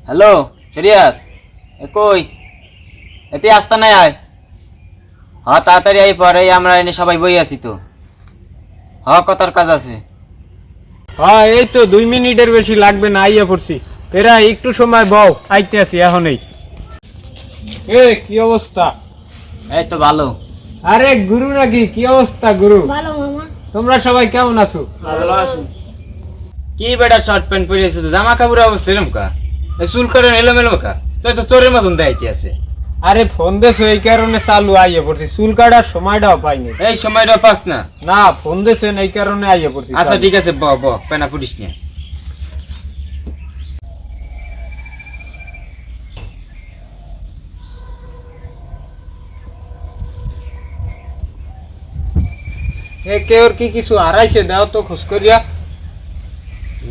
Hello শরিয়াত, কই এতে আসতে নাই আয়। হ্যাঁ তাড়াতাড়ি আই, পরে আমরা এনে সবাই বই আছি তো। হ্যাঁ কতার কাজ আছে। হ্যাঁ এই তো 2 মিনিটের বেশি লাগবে না, আইয়া পড়ছি। এরা একটু সময় বও, আইতে আসি এখনই। কি অবস্থা? এই তো ভালো। আরে গুরু নাকি? কি অবস্থা গুরু? ভালো মামা। তোমরা সবাই কেমন আছো? ভালো আছি। কি বেটা শর্ট প্যান্ট পরেছে তো, জামা কাপড় অবস্থা এরকম কা? এই চুল করে এলোমেলো কা? তুই তো চোরের মতন দেখাইতে আছে। আরে ফোন দেছো এই কারণে চালু আইয়া পড়ছি, চুল কাটার সময়টাও পাইনি। এই সময়টা পাস না? না ফোন দেছেন এই কারণে আইয়া পড়ছি। আচ্ছা ঠিক আছে, ব ব পেনা পুলিশ নিয়ে। কেউর কি কিছু হারাইছে? দাও তো খোঁজ করিয়া।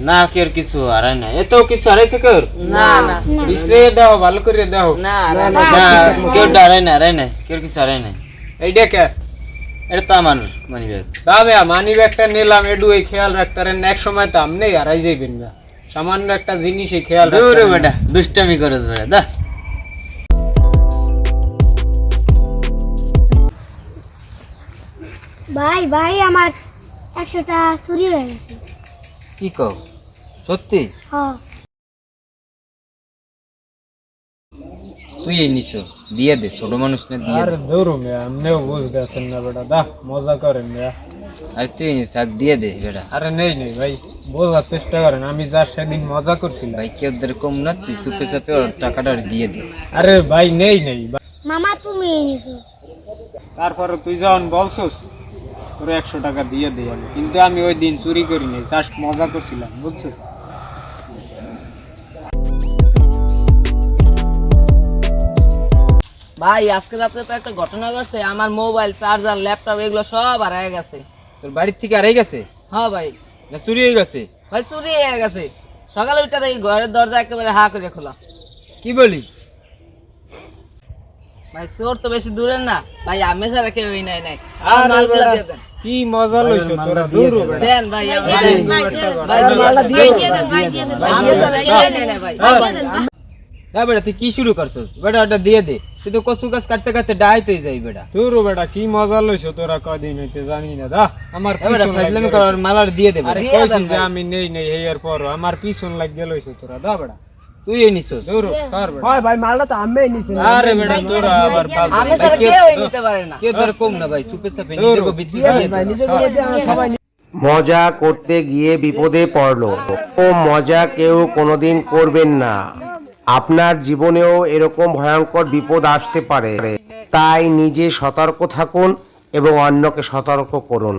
না কেউ কিছু হারাই না, এত কিছু হারাইছে কেউ? না না বিশ্রে দাও, ভালো করে দাও। না কেউ হারাই না, হারাই নাই, কেউ কিছু হারাই নাই। এইটা কে? এটা তো আমার মানি ব্যাগ। দাবে মানি ব্যাগটা নিলাম, একটু এই খেয়াল রাখতারেন, এক সময় তো আমনেই হারাই যাইবেন না, সামান্য একটা জিনিসই খেয়াল দূর রাখতারেন। বেটা, দুষ্টামি করস বেটা, দা। ভাই ভাই আমার 100টা চুরি হয়ে গেছে। কি কও সত্যি? হ্যাঁ তুই এই নিছো, দিয়ে দে, ছোট মানুষ না, দিয়ে আর দে। দূর মিয়া, আমনেও বুঝতে আছেন না বেটা, দা মজা করেন মিয়া। আরে তুই নিস, থাক, দিয়ে দে বেটা। আরে নেই নেই ভাই, বোঝার চেষ্টা করেন, আমি যার সেদিন মজা করছিলাম। ভাই কেউ দের কম না, তুই চুপে চাপে ওর টাকাটা ওর দিয়ে দে। আরে ভাই নেই নেই, মামা তুমি এনেছো। তারপরে তুই যখন বলছস তোর 100 টাকা দিয়ে দিই আমি, কিন্তু আমি ওই দিন চুরি করি নাই, জাস্ট মজা করছিলাম, বুঝছিস? ভাই আজকে রাতে তো একটা ঘটনা ঘটছে, আমার মোবাইল, চার্জার, ল্যাপটপ এগুলো সব হারিয়ে গেছে। তোর বাড়ির থেকে আড়াই গেছে হ্যাঁ ভাই, না চুরি হয়ে গেছে? ভাই চুরি হয়ে গেছে। সকালে উঠে দেখি ঘরের দরজা একেবারে হা করে খোলা। কি বলিস? ভাই চোর তো বেশি দূরের না ভাই, আমি ছাড়া কেউ নাই নাই। আরে মালগুলা বেটা, দিয়ে দেন। কি মজা লইছো তোরা, দূর হ বেটা। দেন ভাই, ভাই, আমার দেন, দেন। ভাই, ভাই দেন, মালটা দিয়ে ভাই, দেন। ভাই, দিয়ে দেন, ভাই, আমি দিয়ে ছাড়া দেন, কেউ ভাই, নাই নাই ভাই। দিয়ে দেন। হ্যাঁ বেটা, তুই কি শুরু করছস? বেটা ওটা দিয়ে দে, তুই তো কচু গাছ কাটতে কাটতে ডাইতেই যাই বেটা। দূর হ বেটা, কি মজা লইছো তোরা, কদিন হইতে জানি না, দা আমার হ্যাঁ বেটা, পিছন ফাজলামি লাগিয়ে কর, ওর মালার দিয়ে দে আরে বেটা। দিয়ে কইছি দেন যে ভাই। আমি নেই নেই হেয়ার পর আমার পিছন লাগিয়ে লইছো তোরা, দা বেটা তুই এই নিছস? দূর হ, সর বেটা। ভাই মালটা তো আমি নিছি। আরে বেটা তোরা আবার ফালতু। আমি ছাড়া কেউ নিতে পারে না। কেউ তোর কম না ভাই, চুপে চাপে দূর নিজেকে হ। বিক্রি দিয়ে দে। মজা করতে গিয়ে বিপদে পড়লো। ও মজা কেউ কোনোদিন করবেন না। আপনার জীবনেও এরকম ভয়ঙ্কর বিপদ আসতে পারে, তাই নিজে সতর্ক থাকুন এবং অন্যকে সতর্ক করুন।